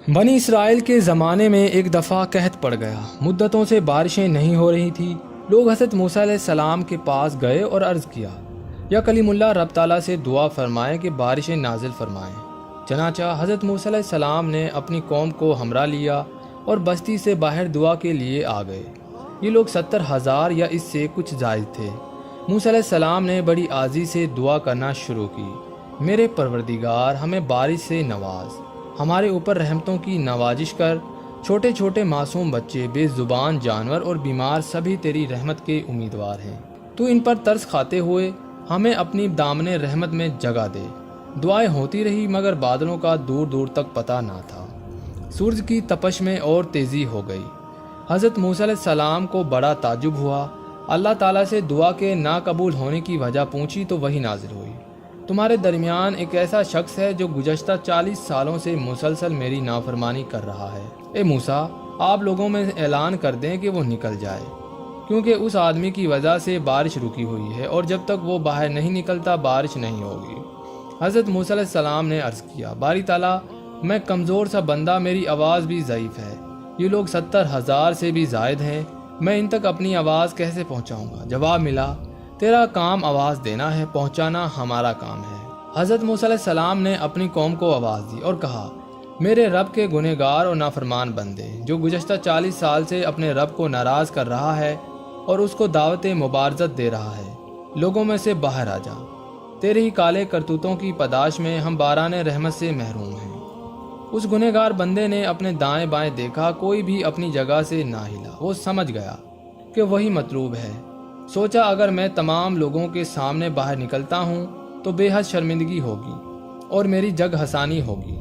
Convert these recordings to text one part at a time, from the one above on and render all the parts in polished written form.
بنی اسرائیل کے زمانے میں ایک دفعہ قحط پڑ گیا۔ مدتوں سے بارشیں نہیں ہو رہی تھی۔ لوگ حضرت موسیٰ علیہ السلام کے پاس گئے اور عرض کیا، یا کلیم اللہ رب تعالیٰ سے دعا فرمائیں کہ بارشیں نازل فرمائیں۔ چنانچہ حضرت موسیٰ علیہ السلام نے اپنی قوم کو ہمراہ لیا اور بستی سے باہر دعا کے لیے آ گئے۔ یہ لوگ 70,000 یا اس سے کچھ زائد تھے۔ موسیٰ علیہ السلام نے بڑی عاجزی سے دعا کرنا شروع کی، میرے پروردگار ہمیں بارش سے نواز، ہمارے اوپر رحمتوں کی نوازش کر۔ چھوٹے چھوٹے معصوم بچے، بے زبان جانور اور بیمار سبھی تیری رحمت کے امیدوار ہیں۔ تو ان پر ترس کھاتے ہوئے ہمیں اپنی دامن رحمت میں جگہ دے۔ دعائیں ہوتی رہی مگر بادلوں کا دور دور تک پتہ نہ تھا۔ سورج کی تپش میں اور تیزی ہو گئی۔ حضرت موسیٰ علیہ السلام کو بڑا تعجب ہوا۔ اللہ تعالیٰ سے دعا کے ناقبول ہونے کی وجہ پوچھی تو وہی نازل ہوئی، تمہارے درمیان ایک ایسا شخص ہے جو گزشتہ 40 سالوں سے مسلسل میری نافرمانی کر رہا ہے۔ اے موسیٰ، آپ لوگوں میں اعلان کر دیں کہ وہ نکل جائے، کیونکہ اس آدمی کی وجہ سے بارش رکی ہوئی ہے اور جب تک وہ باہر نہیں نکلتا بارش نہیں ہوگی۔ حضرت موسیٰ علیہ السلام نے عرض کیا، باری تعالیٰ، میں کمزور سا بندہ، میری آواز بھی ضعیف ہے۔ یہ لوگ 70,000 سے بھی زائد ہیں، میں ان تک اپنی آواز کیسے پہنچاؤں گا؟ جواب ملا، تیرا کام آواز دینا ہے، پہنچانا ہمارا کام ہے۔ حضرت موسیٰ علیہ السلام نے اپنی قوم کو آواز دی اور کہا، میرے رب کے گنہگار اور نافرمان بندے، جو گزشتہ 40 سال سے اپنے رب کو ناراض کر رہا ہے اور اس کو دعوت مبارزت دے رہا ہے، لوگوں میں سے باہر آ جا۔ تیرے ہی کالے کرتوتوں کی پاداش میں ہم باران رحمت سے محروم ہیں۔ اس گنہگار بندے نے اپنے دائیں بائیں دیکھا، کوئی بھی اپنی جگہ سے نہ ہلا۔ وہ سمجھ گیا کہ وہی مطلوب ہے۔ سوچا، اگر میں تمام لوگوں کے سامنے باہر نکلتا ہوں تو بے حد شرمندگی ہوگی اور میری جگ حسانی ہوگی۔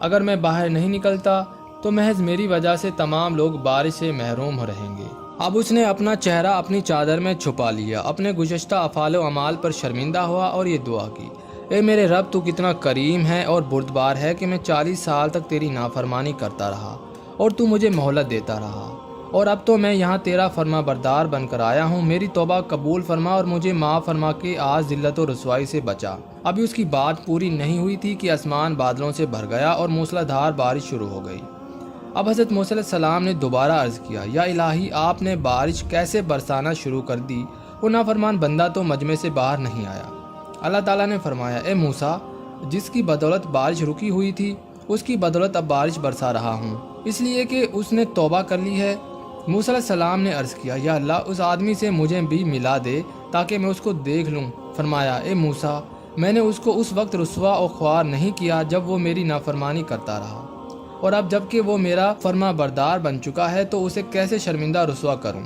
اگر میں باہر نہیں نکلتا تو محض میری وجہ سے تمام لوگ بارش سے محروم ہو رہیں گے۔ اب اس نے اپنا چہرہ اپنی چادر میں چھپا لیا، اپنے گزشتہ افعال و اعمال پر شرمندہ ہوا اور یہ دعا کی، اے میرے رب، تو کتنا کریم ہے اور بردبار ہے کہ میں 40 سال تک تیری نافرمانی کرتا رہا اور تو مجھے مہلت دیتا رہا، اور اب تو میں یہاں تیرا فرما بردار بن کر آیا ہوں۔ میری توبہ قبول فرما اور مجھے معاف فرما کے آج ذلت و رسوائی سے بچا۔ ابھی اس کی بات پوری نہیں ہوئی تھی کہ آسمان بادلوں سے بھر گیا اور موسلا دھار بارش شروع ہو گئی۔ اب حضرت موسیٰ علیہ السلام نے دوبارہ عرض کیا، یا الہی، آپ نے بارش کیسے برسانا شروع کر دی؟ وہ نافرمان بندہ تو مجمع سے باہر نہیں آیا۔ اللہ تعالیٰ نے فرمایا، اے موسیٰ، جس کی بدولت بارش رکی ہوئی تھی اس کی بدولت اب بارش برسا رہا ہوں، اس لیے کہ اس نے توبہ کر لی ہے۔ موسیٰ علیہ السلام نے عرض کیا، یا اللہ، اس آدمی سے مجھے بھی ملا دے تاکہ میں اس کو دیکھ لوں۔ فرمایا، اے موسیٰ، میں نے اس کو اس وقت رسوا و خوار نہیں کیا جب وہ میری نافرمانی کرتا رہا، اور اب جب کہ وہ میرا فرما بردار بن چکا ہے تو اسے کیسے شرمندہ رسوا کروں؟